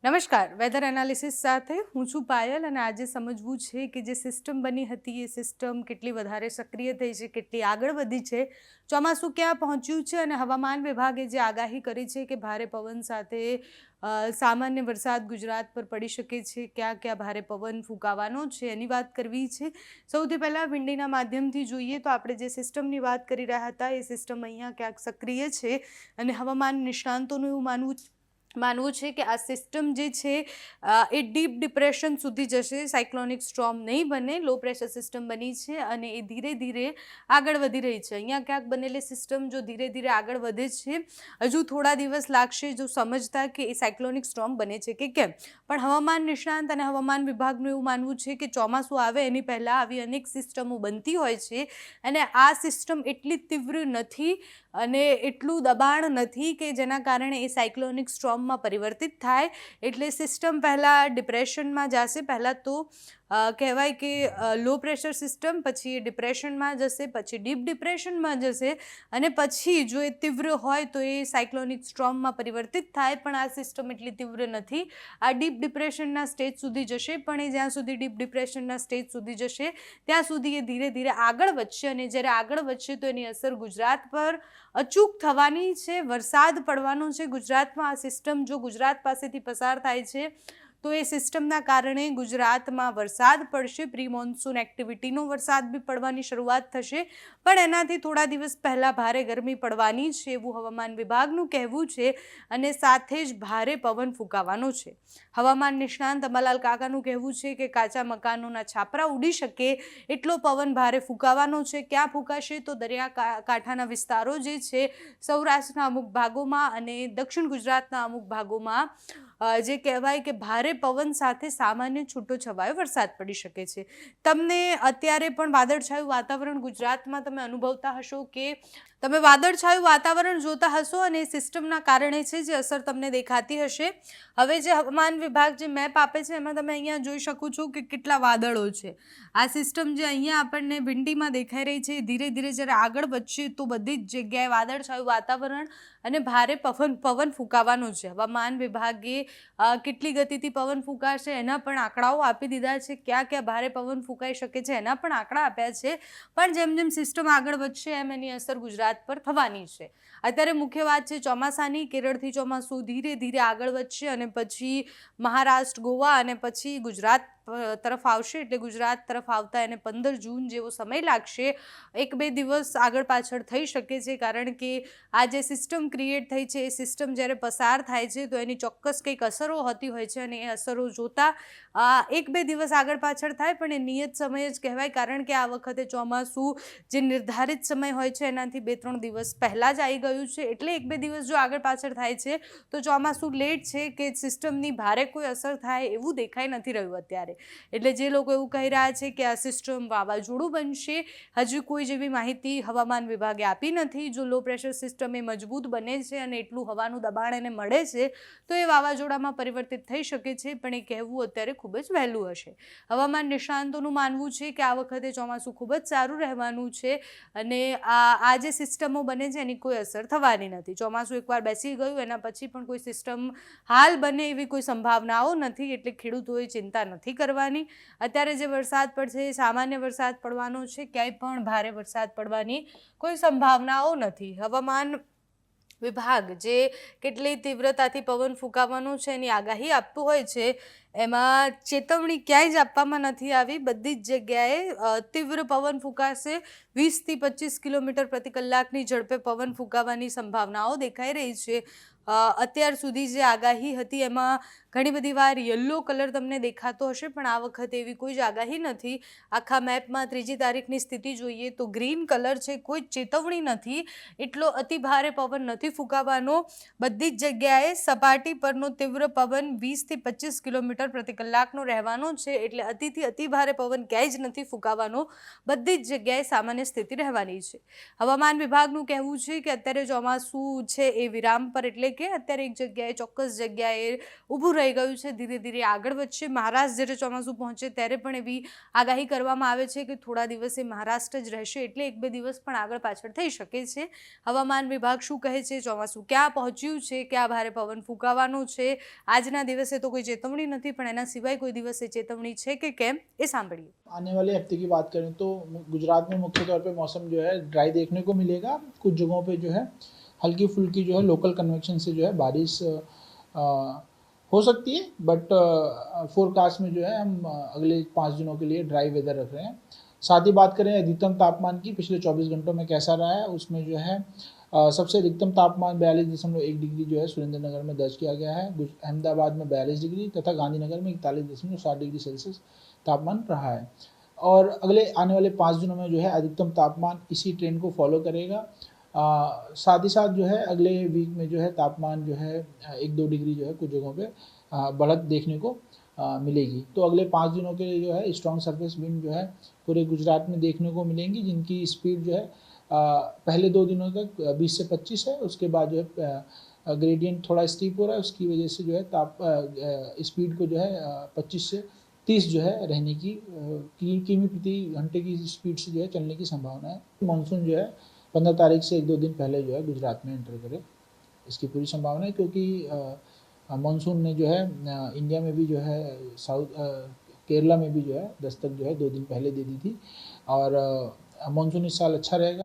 નમસ્કાર, weather analysis સાથે હું છું પાયલ અને આજે સમજવું છે કે જે સિસ્ટમ બની હતી એ સિસ્ટમ કેટલી વધારે સક્રિય થઈ છે, કેટલી આગળ વધી છે, ચોમાસું ક્યાં પહોંચ્યું છે અને હવામાન વિભાગે જે આગાહી કરી છે કે ભારે પવન સાથે સામાન્ય વરસાદ ગુજરાત પર પડી શકે છે, ક્યાં ક્યાં ભારે પવન ફૂંકાવાનો છે એની વાત કરવી છે। સૌથી પહેલાં વિંડીના માધ્યમથી જોઈએ તો આપણે જે સિસ્ટમની વાત કરી રહ્યા હતા એ સિસ્ટમ અહીંયા ક્યાંક સક્રિય છે અને હવામાન નિષ્ણાંતોનું એવું માનવું છે કે આ સિસ્ટમ જે છે એ ડીપ ડિપ્રેશન સુધી જશે, સાયક્લોનિક સ્ટ્રોમ નહીં બને, લો પ્રેશર સિસ્ટમ બની છે અને એ ધીરે ધીરે આગળ વધી રહી છે। અહીંયા ક્યાંક બનેલી સિસ્ટમ જો ધીરે ધીરે આગળ વધે છે, હજુ થોડા દિવસ લાગશે જો સમજતા કે એ સાયક્લોનિક સ્ટ્રોમ બને છે કે કેમ, પણ હવામાન નિષ્ણાંત અને હવામાન વિભાગનું એવું માનવું છે કે ચોમાસું આવે એની પહેલાં આવી અનેક સિસ્ટમો બનતી હોય છે અને આ સિસ્ટમ એટલી તીવ્ર નથી અને એટલું દબાણ નથી કે જેના કારણે એ સાયક્લોનિક સ્ટ્રોમમાં પરિવર્તિત થાય। એટલે સિસ્ટમ પહેલાં ડિપ્રેશનમાં જશે, પહેલાં તો કહેવાય કે લો પ્રેશર સિસ્ટમ, પછી એ ડિપ્રેશનમાં જશે, પછી ડીપ ડિપ્રેશનમાં જશે અને પછી જો એ તીવ્ર હોય તો એ સાયક્લોનિક સ્ટ્રોમમાં પરિવર્તિત થાય। પણ આ સિસ્ટમ એટલી તીવ્ર નથી, આ ડીપ ડિપ્રેશનના સ્ટેજ સુધી જશે, પણ એ જ્યાં સુધી ડીપ ડિપ્રેશનના સ્ટેજ સુધી જશે ત્યાં સુધી એ ધીરે ધીરે આગળ વધશે અને જ્યારે આગળ વધશે તો એની અસર ગુજરાત પર અચૂક થવાની છે, વરસાદ પડવાનો છે ગુજરાતમાં। આ સિસ્ટમ જો ગુજરાત પાસેથી પસાર થાય છે તો એ સિસ્ટમના કારણે ગુજરાતમાં વરસાદ પડશે, પ્રી મોન્સૂન એક્ટિવિટીનો વરસાદ બી પડવાની શરૂઆત થશે, પણ એનાથી થોડા દિવસ પહેલાં ભારે ગરમી પડવાની છે એવું હવામાન વિભાગનું કહેવું છે અને સાથે જ ભારે પવન ફૂંકાવાનો છે। હવામાન નિષ્ણાંત અંબાલાલ કાકાનું કહેવું છે કે કાચા મકાનોના છાપરા ઉડી શકે એટલો પવન ભારે ફૂંકાવાનો છે। ક્યાં ફૂંકાશે તો દરિયાકાંઠાના વિસ્તારો જે છે, સૌરાષ્ટ્રના અમુક ભાગોમાં અને દક્ષિણ ગુજરાતના અમુક ભાગોમાં જે કહેવાય કે ભારે પવન સાથે સામાન્ય છૂટો છવાયો વરસાદ પડી શકે છે। તમને અત્યારે પણ વાદળછાયું વાતાવરણ ગુજરાતમાં તમે અનુભવતા હશો કે તમે વાદળછાયું વાતાવરણ જોતા હશો અને સિસ્ટમના કારણે છે જે અસર તમને દેખાતી હશે। હવે જે હવામાન વિભાગ જે મેપ આપે છે એમાં તમે અહીંયા જોઈ શકો છો કે કેટલા વાદળો છે। આ સિસ્ટમ જે અહીંયા આપણને ભીંડીમાં દેખાઈ રહી છે ધીરે ધીરે જ્યારે આગળ વધશે તો બધી જ જગ્યાએ વાદળછાયું વાતાવરણ અને ભારે પવન ફૂંકાવાનું છે। હવામાન વિભાગે કેટલી ગતિથી પવન ફૂંકાશે એના પણ આંકડાઓ આપી દીધા છે, ક્યાં ક્યાં ભારે પવન ફૂંકાઈ શકે છે એના પણ આંકડા આપ્યા છે, પણ જેમ જેમ સિસ્ટમ આગળ વધશે એમ એની અસર ગુજરાત પર થવાની છે। અત્યારે મુખ્ય વાત છે ચોમાસાની, કેરળથી ચોમાસું ધીરે ધીરે આગળ વધશે અને પછી મહારાષ્ટ્ર, ગોવા અને પછી ગુજરાત તરફ આવશે, એટલે ગુજરાત તરફ આવતા એને 15 જૂન જેવો સમય લાગશે, 1-2 દિવસ આગળ પાછળ થઈ શકે છે, કારણ કે આ જે સિસ્ટમ ક્રિએટ થઈ છે એ સિસ્ટમ જ્યારે પસાર થાય છે તો એની ચોક્કસ કંઈક અસરો હોતી હોય છે અને એ અસરો જોતા 1-2 દિવસ આગળ પાછળ થાય પણ એ નિયત સમય જ કહેવાય, કારણ કે આ વખતે ચોમાસું જે નિર્ધારિત સમય હોય છે એનાથી 2-3 દિવસ પહેલાં જ આવી ગયું છે, એટલે 1-2 દિવસ જો આગળ પાછળ થાય છે તો ચોમાસું લેટ છે કે સિસ્ટમની ભારે કોઈ અસર થાય એવું દેખાઈ નથી રહ્યું અત્યારે। એટલે જે લોકો એવું કહી રહ્યા છે કે આ સિસ્ટમ વાવાઝોડું બનશે, હજુ કોઈ જેવી માહિતી હવામાન વિભાગે આપી નથી। જો લો પ્રેશર સિસ્ટમ એ મજબૂત બને છે અને એટલું હવાનું દબાણ એને મળે છે તો એ વાવાઝોડામાં પરિવર્તિત થઈ શકે છે, પણ એ કહેવું અત્યારે ખૂબ જ વહેલું હશે। હવામાન નિષ્ણાંતોનું માનવું છે કે આ વખતે ચોમાસું ખૂબ જ સારું રહેવાનું છે અને આ જે સિસ્ટમો બને છે એની કોઈ અસર થવાની નથી। ચોમાસું એકવાર બેસી ગયું એના પછી પણ કોઈ સિસ્ટમ હાલ બને એવી કોઈ સંભાવનાઓ નથી, એટલે ખેડૂતોએ ચિંતા નથી કરવાની। અત્યારે જે વરસાદ પડશે એ સામાન્ય વરસાદ પડવાનો છે, ક્યાંય પણ ભારે વરસાદ પડવાની કોઈ સંભાવનાઓ નથી। હવામાન વિભાગ જે કેટલી તીવ્રતાથી પવન ફૂંકાવાનો છે એની આગાહી આપતું હોય છે એમાં ચેતવણી ક્યાંય જ આપવામાં નથી આવી, બધી જ જગ્યાએ તીવ્ર પવન ફૂંકાશે, 20 થી 25 કિલોમીટર પ્રતિ કલાકની ઝડપે પવન ફૂંકાવાની સંભાવનાઓ દેખાઈ રહી છે। અત્યાર સુધી જે આગાહી હતી એમાં ઘણી બધી વાર યલો કલર તમને દેખાતો હશે, પણ આ વખતે એવી કોઈ જ આગાહી નથી। આખા મેપમાં 3જી તારીખની સ્થિતિ જોઈએ તો ગ્રીન કલર છે, કોઈ ચેતવણી નથી, એટલો અતિ ભારે પવન નથી ફૂંકાવાનો। બધી જ જગ્યાએ સપાટી પરનો તીવ્ર પવન 20 થી 25 કિલોમીટર પ્રતિ કલાકનો રહેવાનો છે, એટલે અતિથી અતિ ભારે પવન ક્યાંય જ નથી ફૂંકાવાનો, બધી જ જગ્યાએ સામાન્ય સ્થિતિ રહેવાની છે। હવામાન વિભાગનું કહેવું છે કે અત્યારે ચોમાસું છે એ વિરામ પર, એટલે કે અત્યારે એક જગ્યાએ ચોક્કસ જગ્યાએ ઊભું રહી ગયું છે, ધીરે ધીરે આગળ વધશે. મહારાષ્ટ્ર જ્યારે ચોમાસું પહોંચે ત્યારે પણ એવી આગાહી કરવામાં આવે છે કે થોડા દિવસે મહારાષ્ટ્ર જ રહેશે, એટલે 1-2 દિવસ પણ આગળ પાછળ થઈ શકે છે. હવામાન વિભાગ શું કહે છે, ચોમાસું ક્યાં પહોંચ્યું છે, ક્યાં ભારે પવન ફૂંકાવાનું છે, આજના દિવસે તો કોઈ ચેતવણી નથી, પણ એના સિવાય કોઈ દિવસે ચેતવણી છે કે કેમ એ સાંભળીએ. आने वाले हफ्ते की बात करें तो गुजरात में मुख्य तौर पे मौसम जो है ड्राई देखने को मिलेगा। कुछ जगहों पे जो है हल्की फुल्की जो है लोकल कन्वेक्शन से जो है बारिश हो सकती है, बट फोरकास्ट में जो है हम अगले 5 दिनों के लिए ड्राई वेदर रख रहे हैं। साथ ही बात करें अधिकतम तापमान की, पिछले 24 घंटों में कैसा रहा है, उसमें जो है सबसे अधिकतम तापमान 42.1 डिग्री जो है सुरेंद्रनगर में दर्ज किया गया है। अहमदाबाद में 42 डिग्री तथा गांधीनगर में 41.7 डिग्री सेल्सियस तापमान रहा है। और अगले आने वाले 5 दिनों में जो है अधिकतम तापमान इसी ट्रेंड को फॉलो करेगा। साथ ही साथ जो है अगले वीक में जो है तापमान जो है 1-2 डिग्री जो है कुछ जगहों पे बढ़त देखने को मिलेगी। तो अगले 5 दिनों के लिए जो है स्ट्रॉन्ग सरफेस विंड जो है पूरे गुजरात में देखने को मिलेंगी, जिनकी स्पीड जो है पहले 2 दिनों तक 20 से 25 है। उसके बाद जो है ग्रेडियंट थोड़ा स्टीप हो रहा है, उसकी वजह से जो है स्पीड को जो है 25 से 30 जो है रहने की किमी प्रति घंटे की स्पीड से जो है चलने की संभावना है। मानसून जो है 15 तारीख से 1-2 दिन पहले जो है गुजरात में एंटर करे, इसकी पूरी संभावना है, क्योंकि मानसून ने जो है इंडिया में भी जो है केरला में भी जो है दस्तक जो है 2 दिन पहले दे दी थी। और मानसून इस साल अच्छा रहेगा।